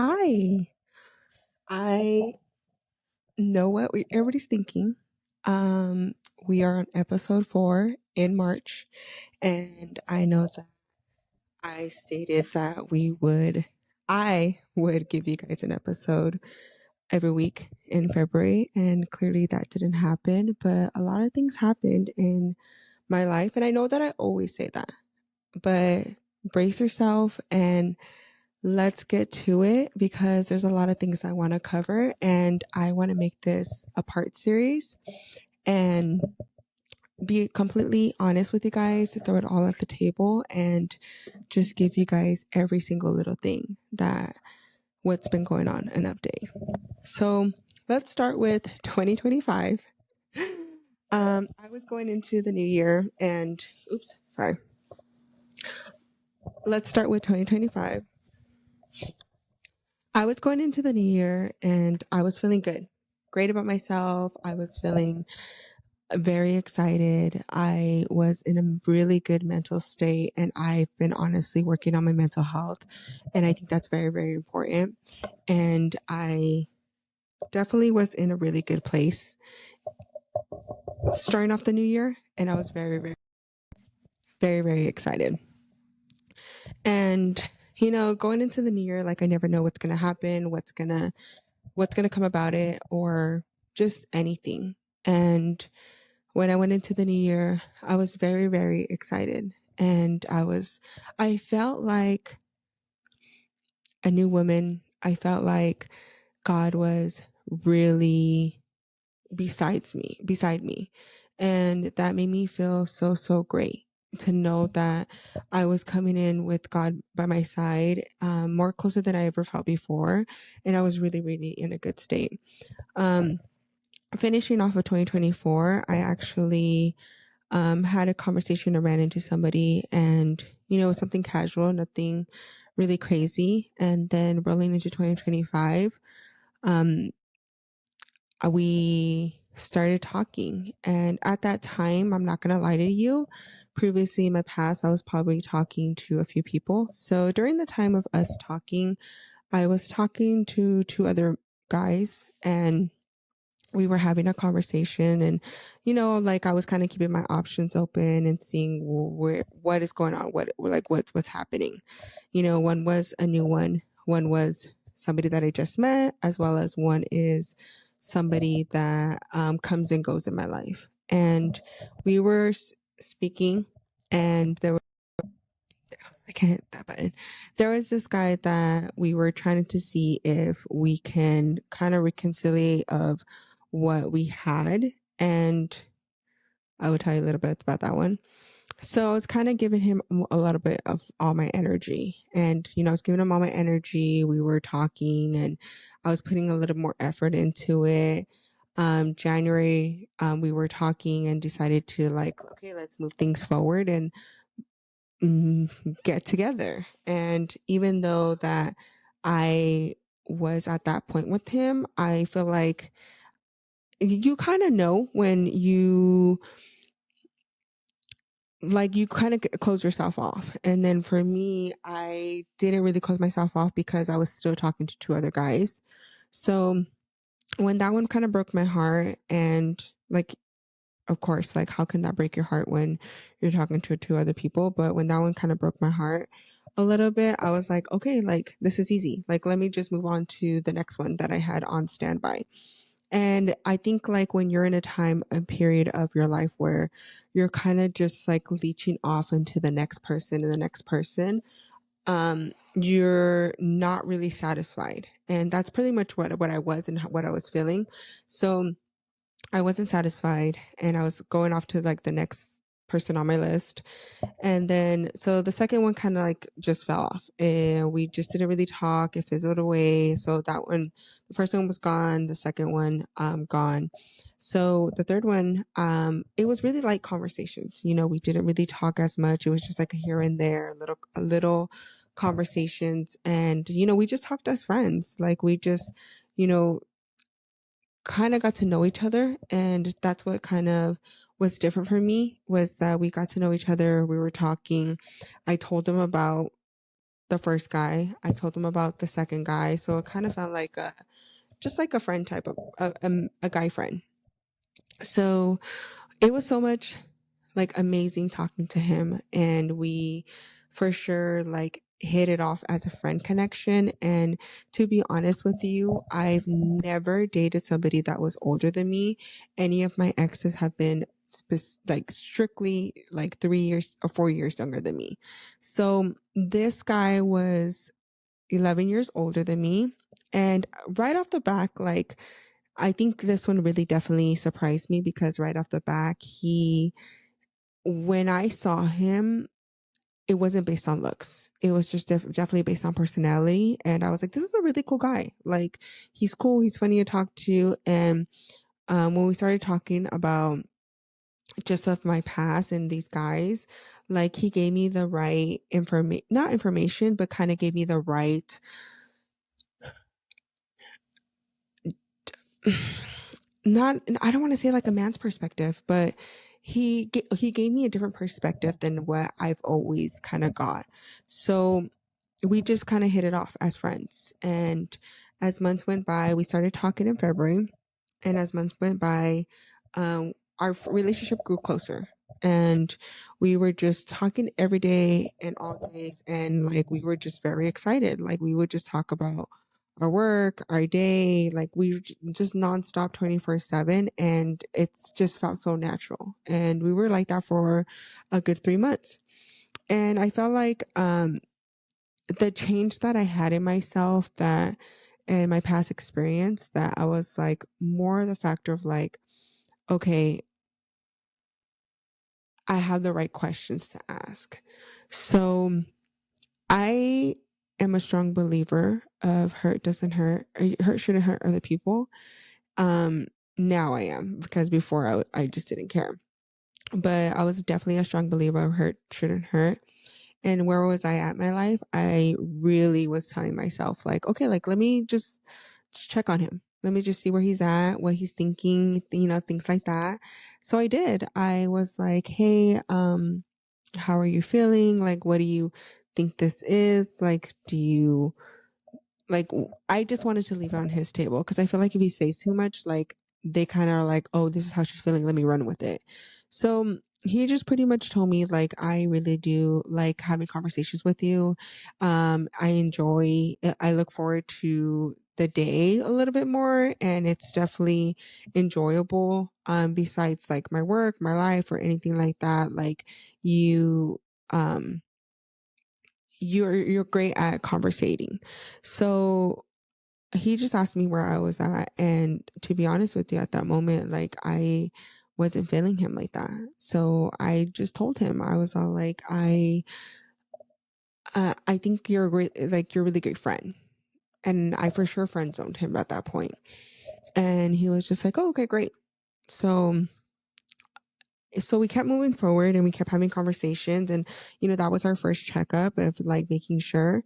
Hi. I know what everybody's thinking. Um, we are on episode 4 in March, and I know that I stated that I would give you guys an episode every week in February, and clearly that didn't happen. But a lot of things happened in my life, and I know that I always say that, but brace yourself and let's get to it because there's a lot of things I want to cover and I want to make this a part series and be completely honest with you guys, throw it all at the table and just give you guys every single little thing that what's been going on an update. So let's start with 2025. I was going into the new year and let's start with 2025. I was going into the new year and I was feeling good, great about myself. I was feeling very excited. I was in a really good mental state and I've been honestly working on my mental health. And I think that's very, very important. And I definitely was in a really good place starting off the new year. And I was very, very, very, very excited. And going into the new year, like I never know what's gonna happen, what's gonna come about it, or just anything. And when I went into the new year, I was very, very excited. And I felt like a new woman. I felt like God was really beside me. And that made me feel so, so great to know that I was coming in with God by my side, more closer than I ever felt before. And I was really, really in a good state. Finishing off of 2024, I actually had a conversation. I ran into somebody and, something casual, nothing really crazy. And then rolling into 2025, we started talking. And at that time, I'm not going to lie to you, previously in my past, I was probably talking to a few people. So during the time of us talking, I was talking to two other guys and we were having a conversation and like I was kind of keeping my options open and seeing what is going on, what's happening. One was a new one was somebody that I just met, as well as one is somebody that comes and goes in my life. And we were speaking and I can't hit that button. There was this guy that we were trying to see if we can kind of reconcile of what we had. And I would tell you a little bit about that one. So I was kind of giving him a little bit of all my energy. And, I was giving him all my energy. We were talking and I was putting a little more effort into it. January, we were talking and decided to okay, let's move things forward and get together. And even though that I was at that point with him, I feel like you kind of know when you kind of close yourself off. And then for me, I didn't really close myself off because I was still talking to two other guys. So when that one kind of broke my heart and of course, how can that break your heart when you're talking to two other people? But when that one kind of broke my heart a little bit, I was like, okay, this is easy. Let me just move on to the next one that I had on standby. And I think when you're in a period of your life where you're kind of just leeching off into the next person and the next person, you're not really satisfied. And that's pretty much what I was and what I was feeling. So I wasn't satisfied and I was going off to the next person on my list. And then, so the second one kind of just fell off and we just didn't really talk. It fizzled away. So that one, the first one was gone. The second one, gone. So the third one, it was really light conversations. We didn't really talk as much. It was just a here and there, a little conversations. And, we just talked as friends. We just, kind of got to know each other. And that's what kind of was different for me, was that we got to know each other. We were talking. I told him about the first guy. I told him about the second guy. So it kind of felt like just like a friend type of a guy friend. So it was so much like amazing talking to him, and we for sure like hit it off as a friend connection. And to be honest with you, I've never dated somebody that was older than me. Any of my exes have been like strictly like 3 years or 4 years younger than me. So this guy was 11 years older than me. And right off the back, like, I think this one really definitely surprised me because right off the back, when I saw him, it wasn't based on looks. It was just definitely based on personality. And I was like, this is a really cool guy. Like, he's cool. He's funny to talk to. And when we started talking about just of my past and these guys, like, he gave me the right information, not information, but kind of gave me the right not I don't want to say like a man's perspective, but he gave me a different perspective than what I've always kind of got. So we just kind of hit it off as friends. And as months went by, we started talking in February, and as months went by, our relationship grew closer. And we were just talking every day and all days. And like, we were just very excited. Like, we would just talk about our work, our day, like just nonstop 24/7. And it's just felt so natural. And we were like that for a good 3 months. And I felt like, the change that I had in myself, that in my past experience, that I was like more the factor of like, okay, I have the right questions to ask. So I am a strong believer of hurt doesn't hurt, or hurt shouldn't hurt other people. Um, Now I am, because before I just didn't care. But I was definitely a strong believer of hurt shouldn't hurt. And where was I at in my life? I really was telling myself, like, okay, like, let me just check on him. Let me just see where he's at, what he's thinking, things like that. So I did. I was like, hey, how are you feeling? Like, what do you think this is? Like, like, I just wanted to leave it on his table, because I feel like if he says too much, like, they kind of are like, oh, this is how she's feeling, let me run with it. So he just pretty much told me, like, I really do like having conversations with you. I look forward to the day a little bit more, and it's definitely enjoyable, besides like my work, my life, or anything like that. Like, you um you're great at conversating. So he just asked me where I was at. And to be honest with you, at that moment, like, I wasn't feeling him like that. So I just told him, I was all like, I think you're a great, like, you're a really great friend. And I for sure friend zoned him at that point. And he was just like, oh, okay, great. So we kept moving forward, and we kept having conversations. And that was our first checkup of like making sure.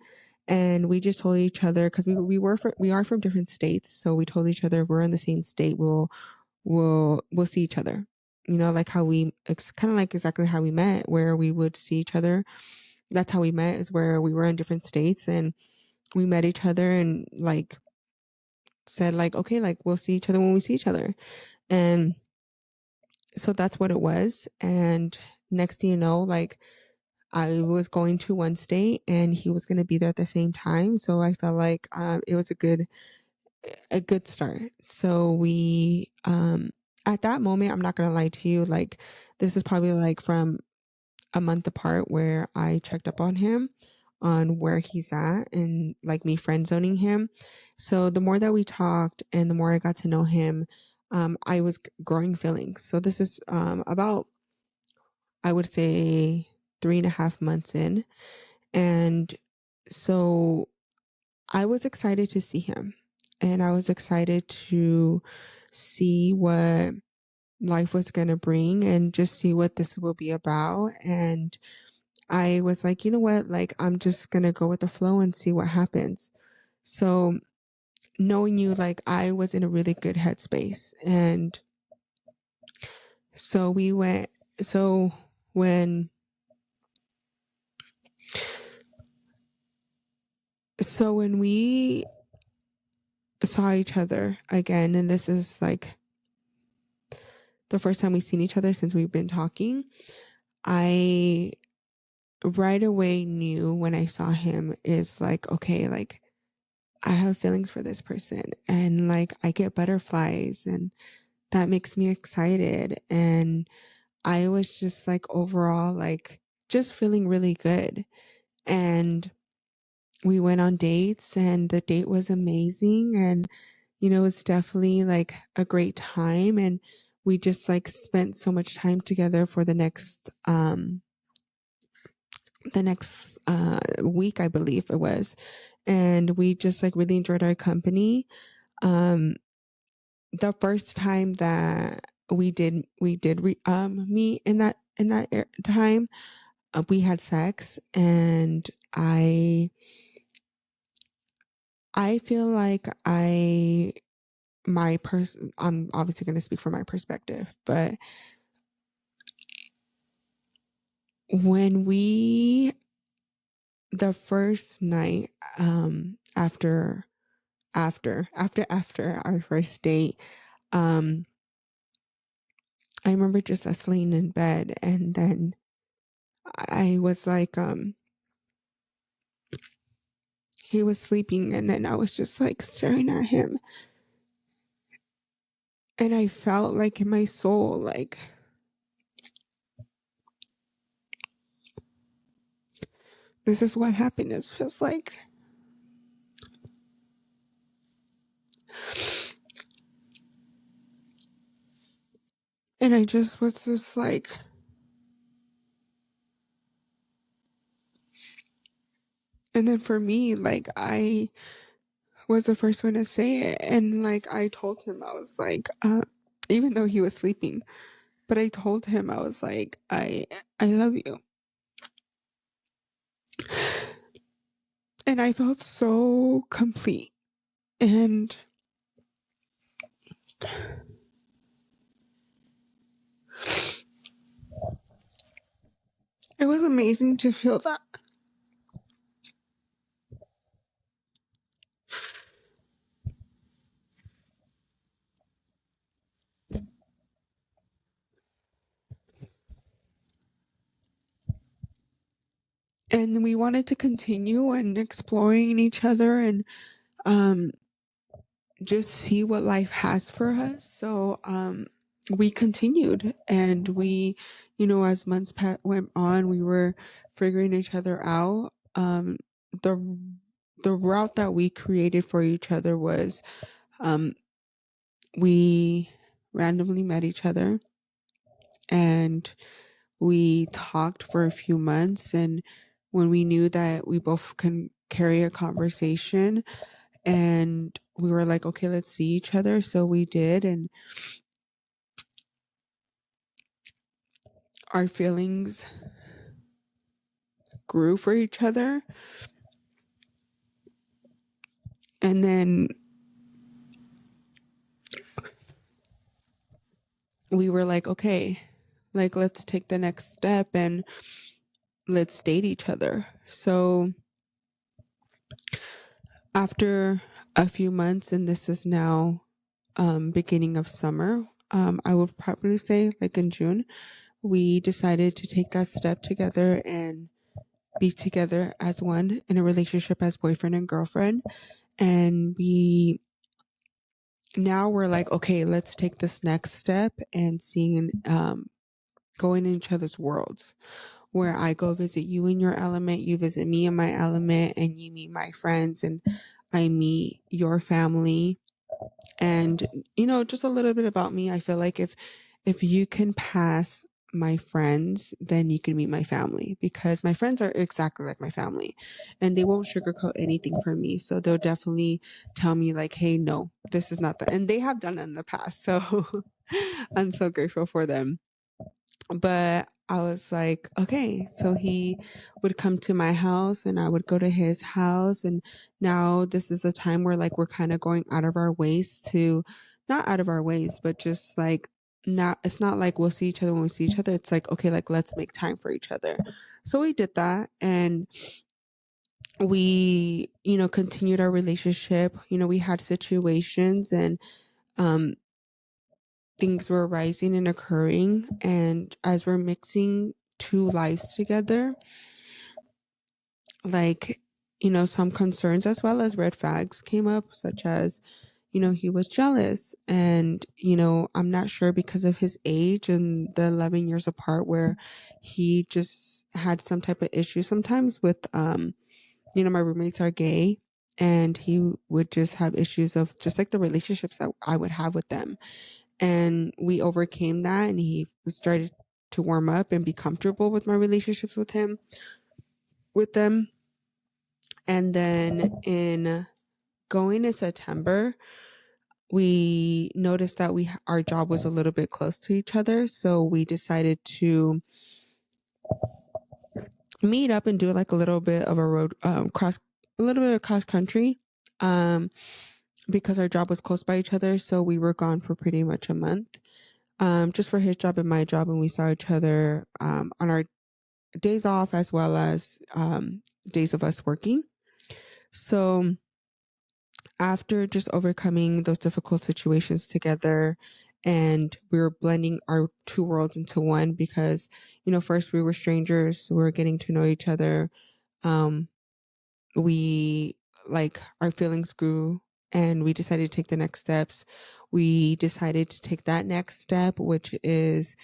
And we just told each other, because we are from different states, so we told each other, we're in the same state, we'll see each other. Like how it's kind of like exactly how we met, where we would see each other. That's how we met, is where we were in different states, and we met each other, and like said like, okay, like, we'll see each other when we see each other. And so that's what it was. And next thing you know, like, I was going to one state, and he was going to be there at the same time. So I felt like, it was a good start. So we, at that moment, I'm not going to lie to you, like, this is probably like from a month apart, where I checked up on him, on where he's at, and like me friend zoning him. So the more that we talked, and the more I got to know him, I was growing feelings. So this is, about, I would say, 3.5 months in. And so I was excited to see him, and I was excited to see what life was going to bring, and just see what this will be about. And I was like, you know what? Like, I'm just going to go with the flow and see what happens. So knowing you, like, I was in a really good headspace. And so we went, so when So when we saw each other again, and this is like the first time we've seen each other since we've been talking, I right away knew when I saw him is like, okay, like I have feelings for this person, and like I get butterflies, and that makes me excited. And I was just like overall, like just feeling really good. And we went on dates, and the date was amazing. And, it's definitely like a great time. And we just like spent so much time together for the next week, I believe it was. And we just like really enjoyed our company. Um, the first time that we did meet in that time, we had sex, and I feel like I'm obviously going to speak from my perspective, but when the first night, after our first date, um, I remember just us laying in bed, and then I was like, he was sleeping, and then I was just like staring at him, and I felt like in my soul, like this is what happiness feels like. And I just was just like, and then for me, like I was the first one to say it, and like I told him, I was like, even though he was sleeping, but I told him, I was like, I love you. And I felt so complete, and it was amazing to feel that. And we wanted to continue and exploring each other, and um just see what life has for us. So we continued, and we, as months went on, we were figuring each other out. The the route that we created for each other was, um, we randomly met each other, and we talked for a few months. And when we knew that we both can carry a conversation, and we were like, okay, let's see each other. So we did, and our feelings grew for each other. And then we were like, okay, like let's take the next step and let's date each other. So after a few months, and this is now beginning of summer, I would probably say like in June, we decided to take that step together and be together as one in a relationship as boyfriend and girlfriend. And we're like, okay, let's take this next step and seeing, going in each other's worlds, where I go visit you in your element, you visit me in my element, and you meet my friends, and I meet your family. And, just a little bit about me. I feel like if you can pass my friends, then you can meet my family, because my friends are exactly like my family, and they won't sugarcoat anything for me. So they'll definitely tell me like, hey, no, this is not that. And they have done it in the past. So I'm so grateful for them. But I was like, okay, so he would come to my house, and I would go to his house. And now this is the time where like we're kind of going out of our ways to, not out of our ways, but just like, not, it's not like we'll see each other when we see each other. It's like, okay, like let's make time for each other. So we did that. And we, continued our relationship. We had situations, and um, things were rising and occurring. And as we're mixing two lives together, like, some concerns as well as red flags came up, such as, he was jealous. And, I'm not sure, because of his age and the 11 years apart, where he just had some type of issue sometimes with, my roommates are gay, and he would just have issues of just like the relationships that I would have with them. And we overcame that, and he started to warm up and be comfortable with my relationships with them. And then in going in September, we noticed that our job was a little bit close to each other, so we decided to meet up and do like a little bit of a road a little bit of cross country, um, because our job was close by each other. So we were gone for pretty much a month, just for his job and my job, and we saw each other on our days off, as well as days of us working. So after just overcoming those difficult situations together, and we were blending our two worlds into one, because first we were strangers, we were getting to know each other. um we like our feelings grew, and we decided to take the next steps. We decided to take that next step, which is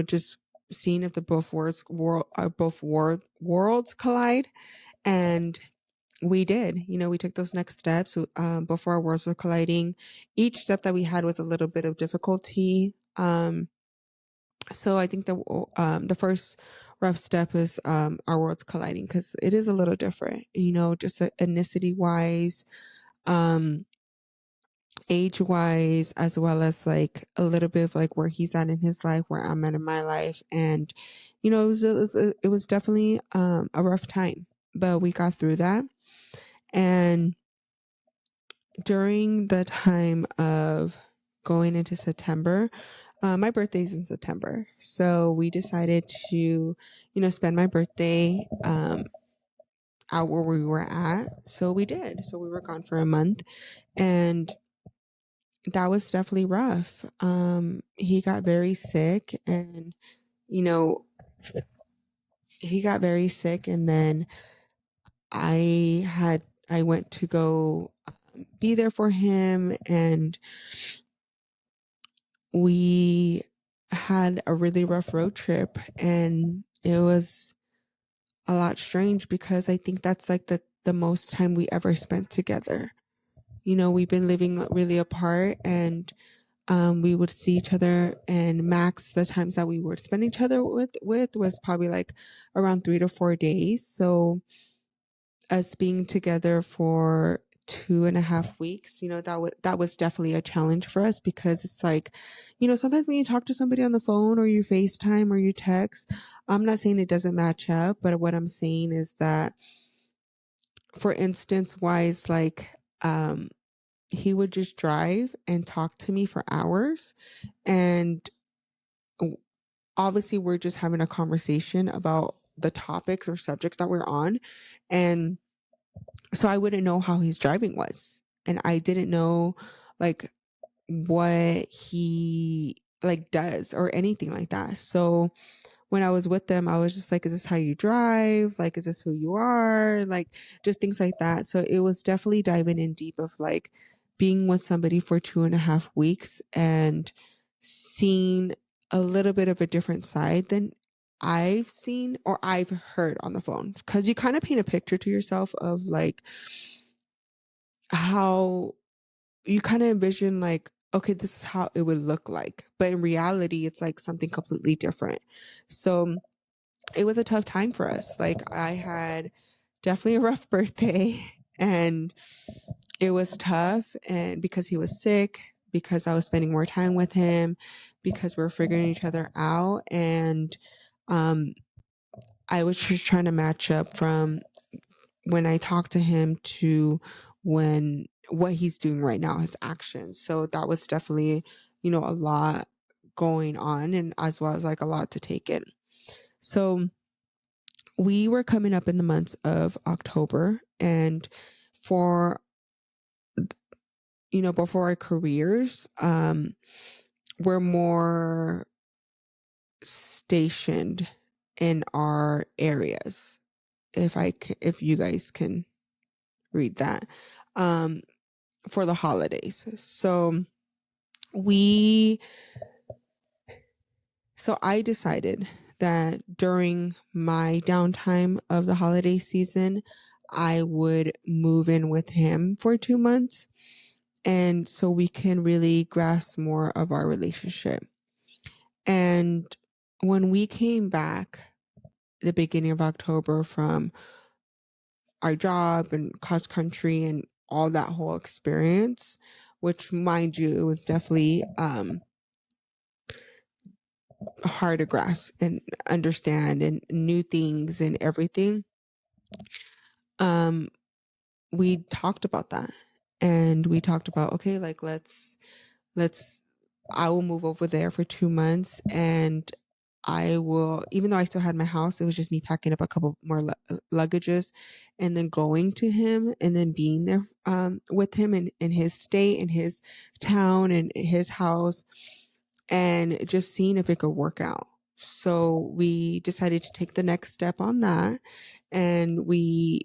just seeing if the both worlds collide. And we did. We took those next steps, before our worlds were colliding. Each step that we had was a little bit of difficulty. So I think the first rough step is our worlds colliding, because it is a little different. Just ethnicity wise, um, age wise, as well as like a little bit of like where he's at in his life, where I'm at in my life. And it was definitely a rough time, but we got through that. And during the time of going into September, my birthday's in September. So we decided to, spend my birthday out where we were at. So we did. So we were gone for a month, and that was definitely rough. He got very sick, and, you know, he got very sick. And then I went to go be there for him, and we had a really rough road trip, and it was a lot strange, because I think that's like the most time we ever spent together. We've been living really apart, and we would see each other, and max the times that we would spend each other with was probably like around 3 to 4 days. So us being together for 2.5 weeks, that was definitely a challenge for us, because it's like, sometimes when you talk to somebody on the phone, or you FaceTime, or you text, I'm not saying it doesn't match up, but what I'm saying is that, for instance, wise, like, he would just drive and talk to me for hours, and obviously we're just having a conversation about the topics or subjects that we're on. And so I wouldn't know how his driving was. And I didn't know like what he like does or anything like that. So when I was with them, I was just like, is this how you drive? Like, is this who you are? Like, just things like that. So it was definitely diving in deep of like being with somebody for 2.5 weeks, and seeing a little bit of a different side than I've seen or I've heard on the phone. Cause you kind of paint a picture to yourself of like how you kind of envision like, okay, this is how it would look like. But in reality, it's like something completely different. So it was a tough time for us. Like, I had definitely a rough birthday, and it was tough. And because he was sick, because I was spending more time with him, because we're figuring each other out. And um, I was just trying to match up from when I talked to him to what he's doing right now, his actions. So that was definitely, a lot going on, and as well as like a lot to take in. So we were coming up in the months of October, and for before our careers, we're more stationed in our areas. If you guys can read that, for the holidays. We so I decided that during my downtime of the holiday season, I would move in with him for 2 months. And so we can really grasp more of our relationship. And when we came back the beginning of October from our job and cross country and all that whole experience, which, mind you, it was definitely hard to grasp and understand and new things and everything. We talked about that, and we talked about, okay, like let's I will move over there for 2 months, and I will, even though I still had my house, it was just me packing up a couple more luggages and then going to him and then being there with him in his state, in his town, and his house, and just seeing if it could work out. So we decided to take the next step on that, and we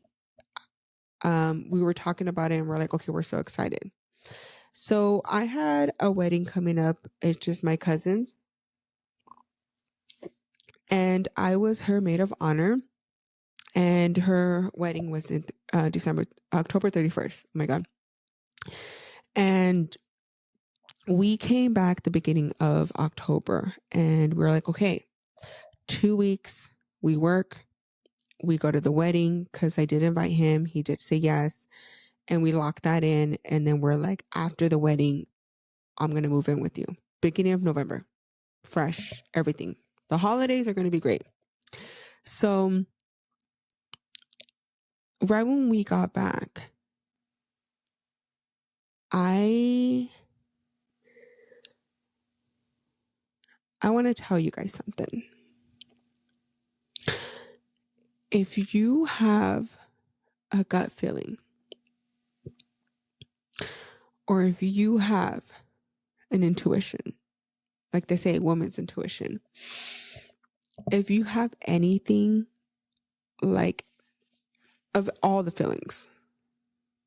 were talking about it, and we're like, okay, we're so excited. So I had a wedding coming up. It's just my cousin's, and I was her maid of honor. And her wedding was in October 31st. Oh my God. And we came back the beginning of October, and we were like, okay, 2 weeks, we work, we go to the wedding, because I did invite him. He did say yes. And we locked that in. And then we're like, after the wedding, I'm going to move in with you. Beginning of November, fresh, everything. The holidays are going to be great. So right when we got back, I want to tell you guys something. If you have a gut feeling, or if you have an intuition, like they say, a woman's intuition, if you have anything like of all the feelings,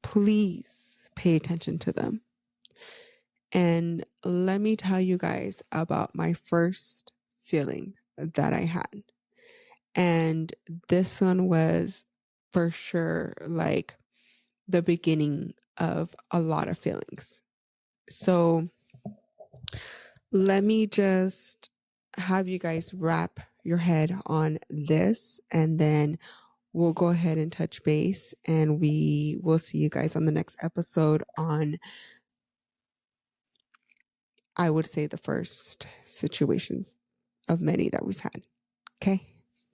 please pay attention to them. And let me tell you guys about my first feeling that I had. And this one was for sure like the beginning of a lot of feelings. So let me just have you guys wrap your head on this, and then we'll go ahead and touch base, and we will see you guys on the next episode on, I would say, the first situations of many that we've had. Okay.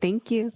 Thank you.